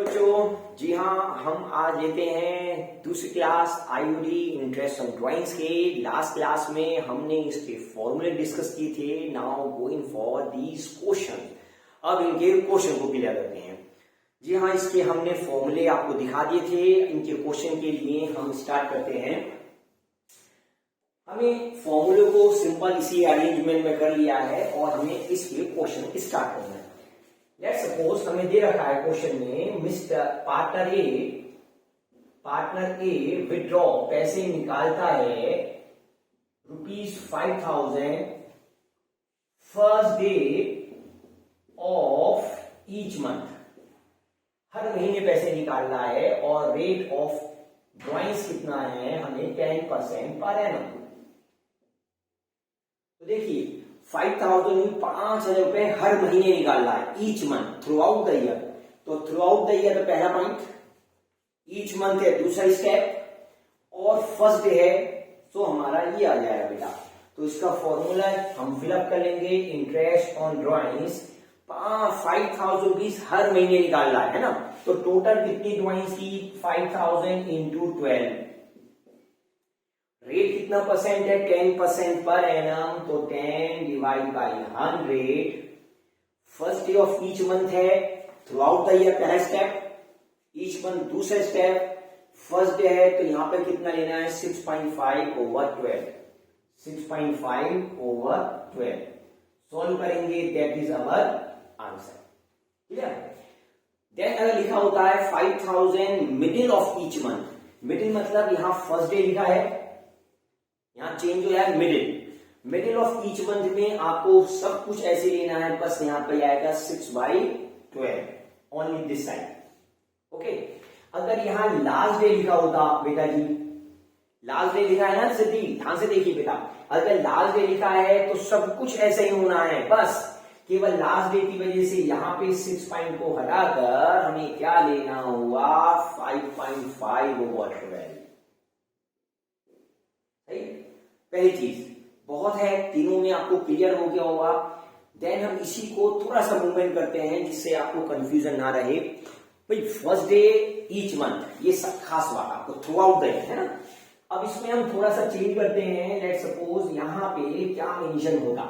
बच्चों, जी हाँ, हम आज लेते हैं दूसरी class IUD interest on drawings के। लास्ट क्लास में हमने इसके फॉर्मूले डिस्कस किए थे। Now going for these question. अब इनके क्वेश्चन को क्लियर करते हैं। जी हाँ, इसके हमने फॉर्मूले आपको दिखा दिए थे। इनके क्वेश्चन के लिए हम स्टार्ट करते हैं। हमें फॉर्मूले को सिंपल इसी अरेंजमेंट में कर लिया है और हमें इसके क्वेश्चन स्टार्ट करना है। लेट्स सपोज हमें दे रखा है क्वेश्चन में, मिस्टर पार्टनर ए विड्रॉ पैसे निकालता है ₹5,000 first day of each month. हर महीने पैसे निकाल रहा है और रेट ऑफ ड्राइंग्स कितना है, हमें 10% पर एनम। तो देखिए 5,000 रुपए हर महीने निकाल रहा है, each month, through out the year. तो थ्रू आउट द ईयर तो पहला पॉइंट, ईच मंथ है दूसरा स्टेप, और फर्स्ट डे है तो हमारा ये आ जाएगा बेटा। तो इसका फॉर्मूला हम फिलअप कर लेंगे। इंटरेस्ट ऑन ड्राइंग्स 5,000 रुपीज हर महीने निकाल रहा है ना। तो टोटल कितनी ड्राइंग्स की, 5,000 इंटू 12। रेट कितना परसेंट है, 10% पर एनम। तो 10 divide by 100। First day of each month है, थ्रू आउट द ईयर पहला स्टेप, ईच मंथ दूसरा स्टेप, फर्स्ट डे है तो यहां पे कितना लेना है, 6.5 ओवर 12। 6.5 ओवर 12 सॉल्व करेंगे, that is our answer. Clear. Then अगर लिखा होता है 5,000 middle of each month, middle मतलब यहां फर्स्ट डे लिखा है, यहां चेंज हो जाए मिडिल ऑफ ईच मंथ में आपको सब कुछ ऐसे लेना है, बस यहां पे आएगा 6/12 ओनली दिस साइड। ओके। अगर यहां लास्ट डे लिखा होता बेटा जी, लास्ट डे लिखा है ना सिद्धि, ध्यान से देखिए बेटा, अगर लास्ट डे लिखा है तो सब कुछ ऐसे ही होना है, बस केवल लास्ट डे की वजह से यहां पे 6 पॉइंट को हटाकर हमें क्या लेना हुआ, 5.5 ओवर 12। पहली चीज बहुत है, तीनों में आपको क्लियर हो गया होगा। देन हम इसी को थोड़ा सा मूवमेंट करते हैं जिससे आपको कंफ्यूजन ना रहे। भाई फर्स्ट डे ईच मंथ, ये सब खास बात आपको थ्रू आउट द ईयर है ना। अब इसमें हम थोड़ा सा चेंज करते हैं। लेट सपोज यहां पे क्या मेंशन होता,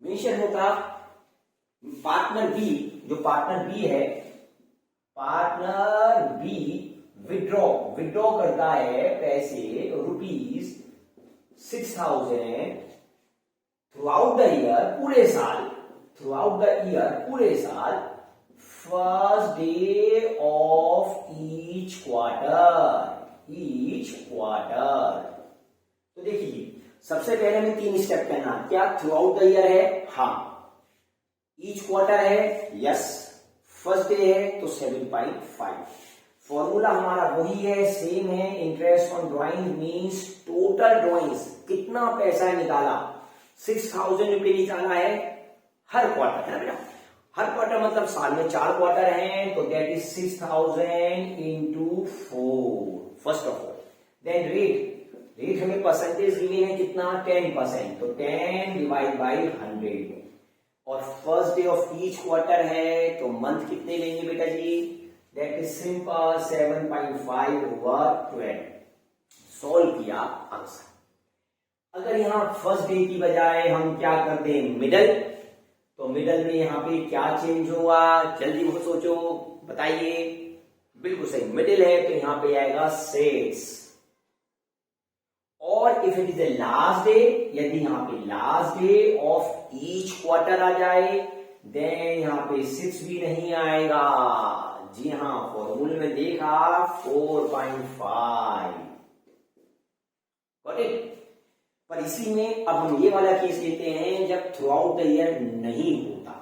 मेंशन होता पार्टनर बी, जो पार्टनर बी है, पार्टनर बी विड्रॉ करता है पैसे ₹6,000 थ्रू आउट द ईयर, पूरे साल, थ्रू आउट द ईयर पूरे साल, first day of each quarter. तो देखिए सबसे पहले में 3 स्टेप करना, क्या थ्रू आउट द ईयर है, हाँ, ईच क्वार्टर है, यस, फर्स्ट डे है तो 7.5। फॉर्मूला हमारा वही है, सेम है। Interest on drawing means total drawings, कितना पैसा निकाला, 6,000 रुपए निकाला है हर क्वार्टर, है ना बेटा। हर क्वार्टर मतलब साल में 4 क्वार्टर हैं, तो that is 6,000 into 4 first of all. Then rate हमें परसेंटेज गिवन है कितना, 10%, तो 10 डिवाइड बाई 100। और first day of each quarter है तो मंथ कितने लेंगे बेटा जी, that is simple 7.5 over 12। Solve किया आंसर। अगर यहां फर्स्ट डे की बजाय हम क्या कर दें, मिडल, तो मिडल में यहां पे क्या चेंज हुआ, जल्दी वो सोचो, बताइए। बिल्कुल सही, मिडिल है तो यहां पे आएगा 6। और if it is a last day, यदि यहां पे last day of each quarter आ जाए, देन यहां पे 6 भी नहीं आएगा। जी हाँ, फॉर्मूले में देखा 4.5। Got it. पर इसी में अब हम ये वाला केस लेते हैं जब थ्रू आउट द ईयर नहीं होता।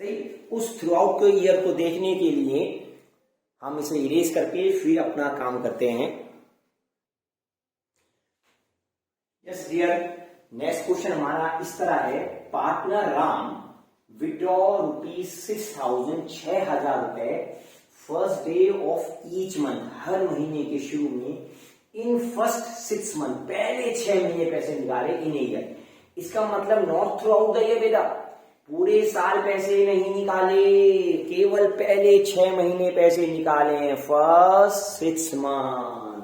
सही, उस थ्रू आउट द ईयर को देखने के लिए हम इसे इरेज करके फिर अपना काम करते हैं। यस डियर, नेक्स्ट क्वेश्चन हमारा इस तरह है, पार्टनर राम विड्रॉ ₹6,000 रुपए first day of each month, हर महीने के शुरू में, इन फर्स्ट 6 मंथ, पहले 6 महीने पैसे निकाले इन ईयर। इसका मतलब not through out the year बेटा, पूरे साल पैसे नहीं निकाले, केवल पहले 6 महीने पैसे निकाले, फर्स्ट 6 मंथ।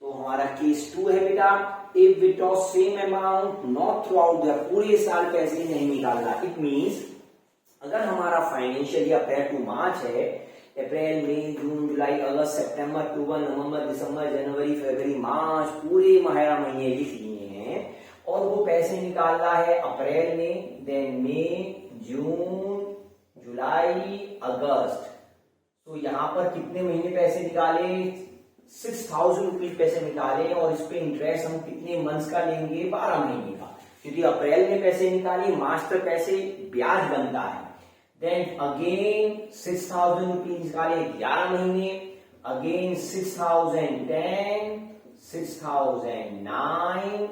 तो हमारा केस 2 है बेटा, if withdraw same amount not through out the, पूरे साल पैसे नहीं निकालना। इट मीन्स अगर हमारा फाइनेंशियल ईयर अप्रैल टू मार्च है, अप्रैल मई जून जुलाई अगस्त सितंबर अक्टूबर नवंबर दिसंबर जनवरी फरवरी मार्च, पूरे महीने लिख लिए हैं और वो पैसे निकाल रहा है अप्रैल में, देन मई जून जुलाई अगस्त, तो यहाँ पर कितने महीने पैसे निकाले, 6000 रुपीज पैसे निकाले और इस पे इंटरेस्ट हम कितने मंथ्स का लेंगे, 12 महीने का, क्योंकि अप्रैल में पैसे निकाले, मार्च तक पैसे ब्याज बनता है। देन अगेन 6000 रुपीज निकाले 11 महीने, अगेन 6010, 6009,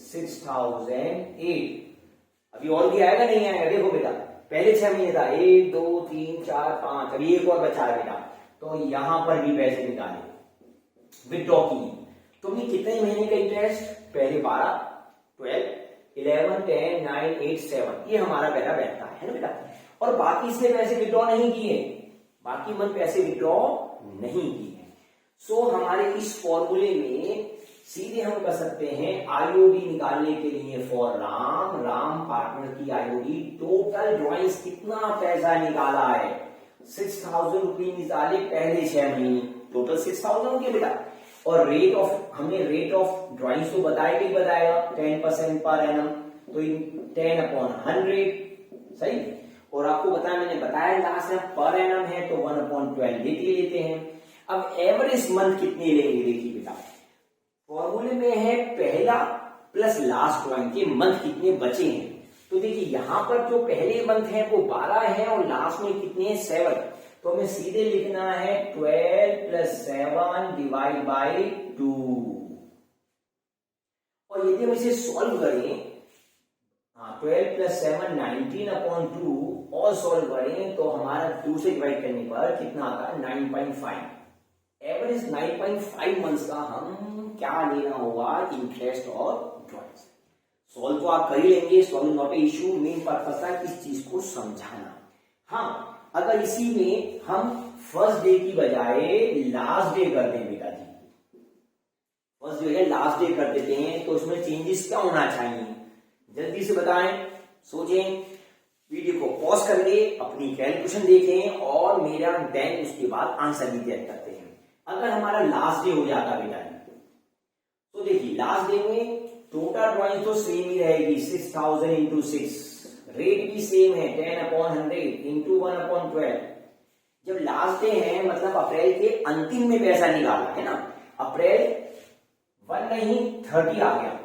6008। अभी और भी आएगा नहीं आएगा, देखो बेटा पहले 6 महीने था, 1 2 3 4 5, अभी एक और बचा है बेटा, तो यहां पर भी पैसे निकाले विथड्रॉ की। तो हमने कितने महीने का इंटरेस्ट, पहले 12 12 11 10 9 8 7, ये हमारा पहला बैठता है ना बेटा, और बाकी इसमें पैसे विथड्रॉ नहीं किए, बाकी मंथ पैसे विथड्रॉ नहीं किए। सो हमारे इस फॉर्मूले में सीधे हम कर सकते हैं आईओडी निकालने के लिए फॉर राम पार्टनर की आईओडी, टोटल ड्रॉइंग्स कितना पैसा निकाला है, 6000 रुपीज निकाले पहले 6 महीने, टोटल 6000 हो गया बेटा। और रेट ऑफ, हमने रेट ऑफ ड्रॉइंग्स तो बताया कि बताएगा 10% पर एनम, तो 10/100 सही। और आपको बताया, मैंने बताया लास्ट में पर एनम है तो 1/12 लेते हैं। अब एवरेज मंथ कितने लेंगे, देखिए बेटा फॉर्मूले में है पहला प्लस लास्ट ड्रॉइंग के मंथ कितने बचे हैं, तो देखिए यहां पर जो पहले मंथ है वो 12 है और लास्ट में कितने 7, तो हमें सीधे लिखना है 12 + 7 डिवाइड बाई 2। और यदि हम इसे सॉल्व करें, 12 + 7 19/2 और सॉल्व करें तो हमारा 2 से डिवाइड करने पर कितना आता है 9.5। एवरेज 9.5 मंथ्स का हम क्या लेना होगा, इंटरेस्ट और ड्रॉइंग्स। सॉल्व तो आप कर ही लेंगे, solve not a issue, main purpose है इस चीज को समझाना। हाँ, अगर इसी में हम फर्स्ट डे की बजाय लास्ट डे कर दें बेटा जी, फर्स्ट डे लास्ट डे कर देते हैं, तो उसमें चेंजेस क्या होना चाहिए, जल्दी से बताएं, सोचें, वीडियो को पॉज करके अपनी कैलकुलेशन देखें और मेरा देन उसके बाद आंसर भी चेक करते हैं। अगर हमारा लास्ट डे हो जाता बेटा जी, तो देखिए लास्ट डे में टोटल ड्रॉइंग तो सेम ही रहेगी, 6000 × 6, रेट भी सेम है 10/100 × 1/12। जब लास्ट डे है मतलब अप्रैल के अंतिम में पैसा निकाला है ना, अप्रैल 1 नहीं 30 आ गया,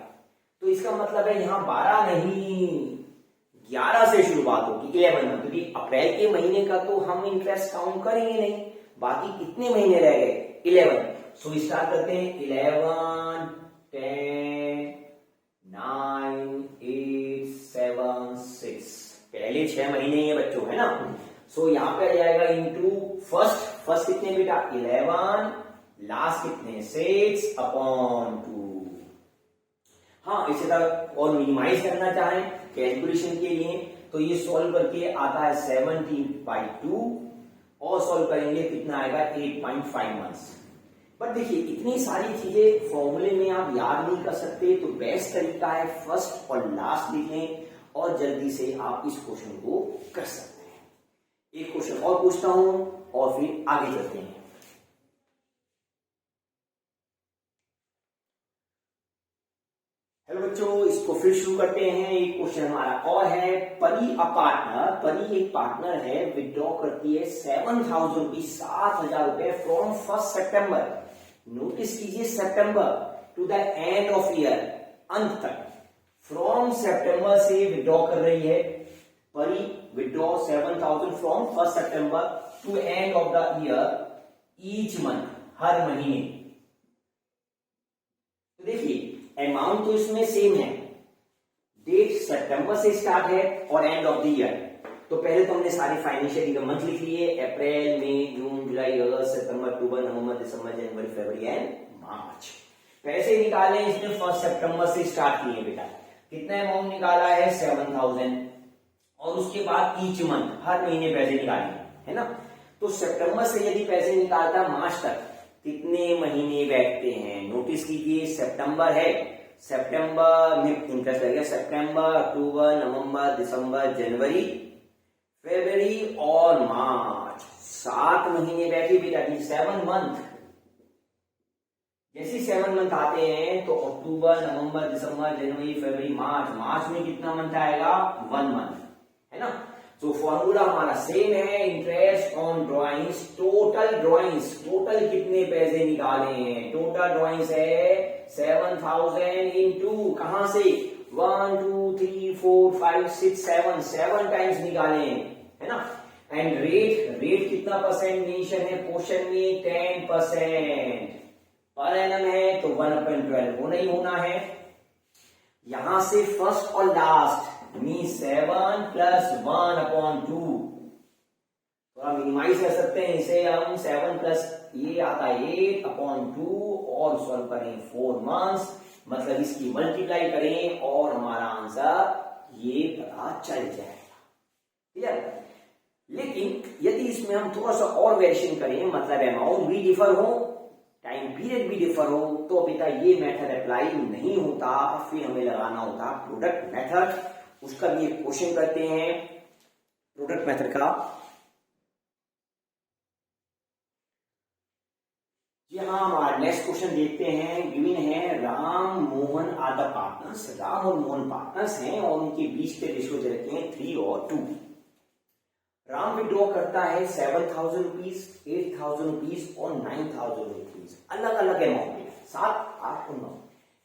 तो इसका मतलब है यहाँ 12 नहीं 11 से शुरुआत होगी, 11 में, क्योंकि अप्रैल के महीने का तो हम इंटरेस्ट काउंट करेंगे नहीं, बाकी कितने महीने रह गए 11। सो स्टार्ट करते हैं 11 10 9 8 7 6, पहले 6 महीने ये बच्चों है ना। सो यहाँ पे आ जाएगा इंटू फर्स्ट कितने बेटा 11, लास्ट कितने 6/2। हाँ, इसे तक और मिनिमाइज करना चाहें कैलकुलेशन के लिए तो ये सॉल्व करके आता है 70/2 और सॉल्व करेंगे कितना आएगा 8.5 मंथ्स। बट देखिए इतनी सारी चीजें फॉर्मूले में आप याद नहीं कर सकते, तो बेस्ट तरीका है फर्स्ट और लास्ट लिखें और जल्दी से आप इस क्वेश्चन को कर सकते हैं। एक क्वेश्चन और पूछता हूं और फिर आगे चलते हैं। हेलो बच्चों, इसको फिर शुरू करते हैं। एक क्वेश्चन हमारा और है, परी एक पार्टनर है, विड्रॉ करती है 7000 रुपीज 7000 रुपए फ्रॉम 1 सितंबर, नोटिस कीजिए September to the end of year, अंत तक, फ्रॉम सितंबर से विड्रॉ कर रही है Pari, withdraw 7000 from 1 September to end of the year each month, हर महीने। तो देखिए अमाउंट तो इसमें सेम है, डेट सितंबर से स्टार्ट है और एंड ऑफ द ईयर। तो पहले तो हमने सारे फाइनेंशियल ईयर मंथ लिख लिए, अप्रैल मई जून जुलाई अगस्त सितंबर अक्टूबर नवंबर दिसंबर जनवरी फरवरी एंड मार्च। पैसे निकाले इसने 1 सितंबर से स्टार्ट किए बेटा, कितना अमाउंट निकाला है 7000, और उसके बाद ईच मंथ, हर महीने पैसे निकालेंगे, है ना। तो सितंबर से यदि पैसे निकालता मार्च तक, कितने महीने बैठते हैं, नोटिस कीजिए। सितंबर है, सितंबर में इंटरेस्ट लगेगा, सितंबर, अक्टूबर, नवंबर, दिसंबर, जनवरी, फरवरी और मार्च, 7 महीने बैठे बेटा, 7 मंथ। जैसे 7 मंथ आते हैं तो अक्टूबर, नवंबर, दिसंबर, जनवरी, फरवरी, मार्च, मार्च में कितना मंथ आएगा, 1 मंथ, है ना। तो फॉर्मूला हमारा सेम है, interest on drawings, total drawings, total कितने पैसे निकाले हैं, टोटल ड्रॉइंग्स है 7000 इंटू कहां से, 1 2 3 4 5 6 7 टाइम्स निकाले हैं, है ना। एंड रेट, रेट कितना परसेंट मेंशन है क्वेश्चन में, 10% पर एनम है तो 1/12 होना ही होना है। यहां से फर्स्ट और लास्ट मीन 7 + 1/2, थोड़ा मिनिमाइज कर सकते हैं इसे हम, 7 प्लस ये आता है 8/2 और सॉल्व करें 4 मंथ्स, मतलब इसकी मल्टीप्लाई करें और हमारा आंसर ये पता चल जाएगा, क्लियर। लेकिन यदि इसमें हम थोड़ा सा और वेरिएशन करें, मतलब अमाउंट भी डिफर हो, टाइम पीरियड भी डिफर हो, तो बेटा ये मेथड अप्लाई नहीं होता, फिर हमें लगाना होता प्रोडक्ट मेथड। उसका भी एक क्वेश्चन करते हैं प्रोडक्ट मेथड का। जी हाँ, हमारा नेक्स्ट क्वेश्चन देखते हैं। गिवन है Ram Mohan are the partners, Ram और मोहन पार्टनर्स हैं और उनके बीच के रेशियो दे रखे हैं 3 और 2। राम विड्रॉ करता है 7000 रुपीज, 8000 रुपीज और 9000 रुपीज, अलग अलग अमाउंट में, 7, 8 और 9,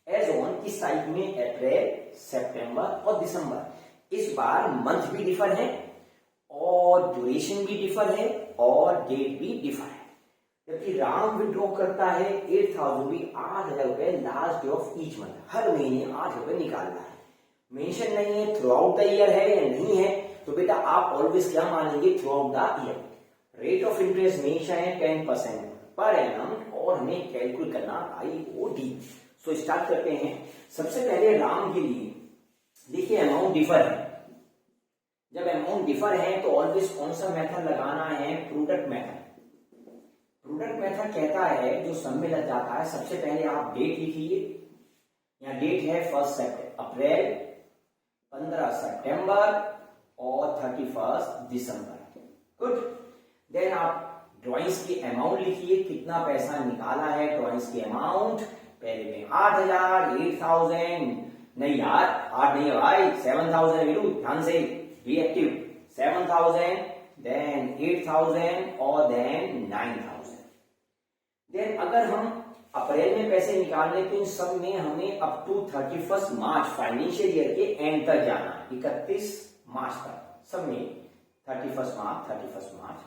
एज ऑन किस तारीख में, अप्रैल, सितंबर और दिसंबर। इस बार मंथ भी डिफर है और ड्यूरेशन भी डिफर है और डेट भी डिफर है। जबकि राम विड्रॉ करता है 8000 रुपीज, 8000 रुपए last day of each month, हर महीने 8 रुपए निकालना है। मेंशन नहीं है थ्रू आउट द ईयर है या नहीं है, तो बेटा आप ऑलवेज क्या मानेंगे, through out the year. Rate of interest mention है 10% पर एनम और हमें कैलकुलेट करना IOD। सो स्टार्ट करते हैं। सबसे पहले राम के लिए देखिए अमाउंट डिफर है, जब अमाउंट डिफर है तो ऑलवेज कौन सा मेथड लगाना है, प्रोडक्ट मेथड। प्रोडक्ट मेथड कहता है जो सम में लग जाता है, सबसे पहले आप डेट लिखिए, यहाँ डेट है 1 अप्रैल, 15 सितंबर और 31 दिसंबर, गुड। देन आप ड्रॉइंग्स की अमाउंट लिखिए, कितना पैसा निकाला है ड्रॉइंग्स की अमाउंट, पहले में 8000, 8000, नहीं यार 8 नहीं है भाई, 7000 वीरू, ध्यान से बी एक्टिव, 7000, देन 8000 और देन 9000। देन अगर हम अप्रैल में पैसे निकालने तो इन सब में हमें up to 31 March financial year के एंड तक जाना, 31 मार्च तक, सब में 31 मार्च।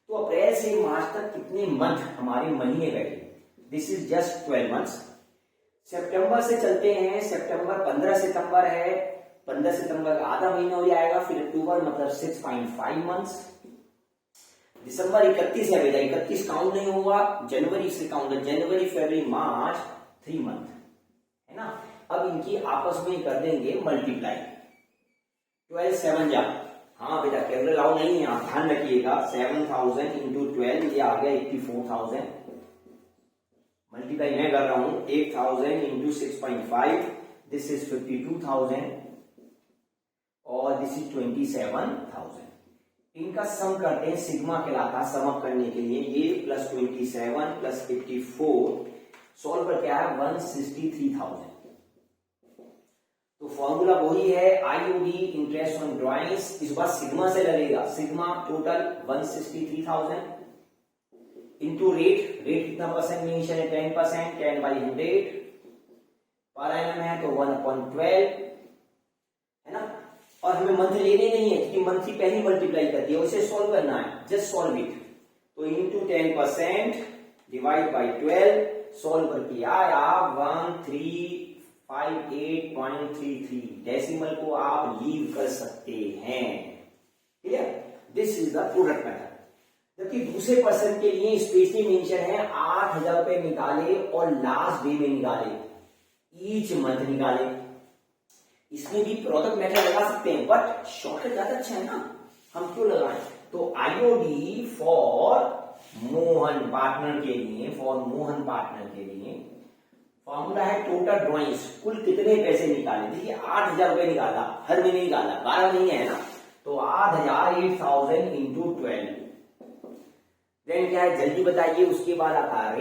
तो अप्रैल से मार्च तक कितने मंथ हमारे महीने बैठे, दिस इज जस्ट 12 मंथ्स। सितंबर से चलते हैं, सितंबर 15 सितंबर है, 15 सितंबर का आधा महीना हो जाएगा, फिर अक्टूबर मतलब 6.5 मंथ्स। दिसंबर 31 है बेटा, 31 काउंट नहीं होगा, जनवरी से काउंट, जनवरी फरवरी मार्च 3 मंथ, है ना। अब इनकी आपस में कर देंगे मल्टीप्लाई, 12 7 जा, हाँ बेटा कैलकुलेटर लाओ नहीं है, आप ध्यान रखिएगा, 7000 इंटू 12 ये आ गया 84,000, मल्टीप्लाई मैं कर रहा हूं, 8000 इंटू 6.5 दिस इज 52,000 और दिस इज 27,000। इनका सम करते हैं, सिग्मा कहलाता सम अप करने के लिए, ये प्लस 27 प्लस 54 सॉल्व पर क्या है 163,000। तो फॉर्मूला वही है IOD इंटरेस्ट ऑन ड्रॉइंग्स, इस बार सिग्मा से लगेगा, sigma total 163,000 into rate, rate कितना परसेंट मेंशन है 10%, 10/100 पर एनम है तो 1/12, है ना। और हमें मंथ लेने नहीं है क्योंकि मंथ की पहली मल्टीप्लाई कर दी है, उसे सॉल्व करना है, जस्ट सॉल्व इट। तो इंटू 10% डिवाइड बाई 12 सॉल्व करके आया 1358.33, डेसिमल को आप लीव कर सकते हैं, clear. This is the product method. जबकि दूसरे पर्सन के लिए स्पेशली मेंशन है 8000 रुपए निकाले और लास्ट डे में निकाले, ईच मंथ निकाले। इसमें भी प्रोडक्ट मेथड लगा सकते हैं, बट शॉर्टकट ज्यादा अच्छा है ना, हम क्यों लगाएं। तो आईओडी फॉर मोहन पार्टनर के लिए, फॉर्मूला है टोटल ड्रॉइंग्स, कुल कितने पैसे निकाले। देखिए 8,000 रुपए निकाला, हर महीने निकाला, 12 महीने है ना, तो 8,000 इंटू 12। देन क्या है, जल्दी बताइए। उसके बाद आता है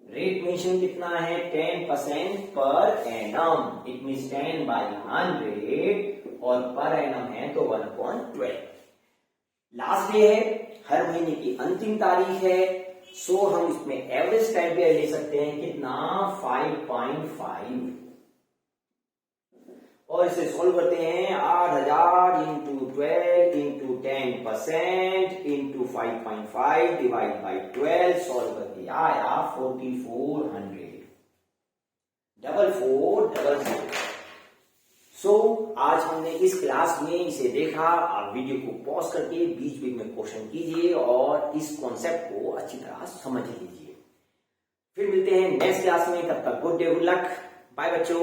रेट मेंशन कितना है, 10% पर एनम, इट मीन 10/100, और पर एनम है तो 1/12। लास्ट डे है, हर महीने की अंतिम तारीख है, सो हम इसमें एवरेज टाइम पीरियड ले सकते हैं कितना, 5.5, और इसे सोल्व करते हैं 8,000 into 12 into 10% into 5.5 divide by 12, solve करके आया 4,400, 4400। सो आज हमने इस क्लास में इसे देखा। आप वीडियो को पॉज करके बीच बीच में क्वेश्चन कीजिए और इस कॉन्सेप्ट को अच्छी तरह समझ लीजिए। फिर मिलते हैं नेक्स्ट क्लास में, तब तक good day, good luck, bye बच्चों।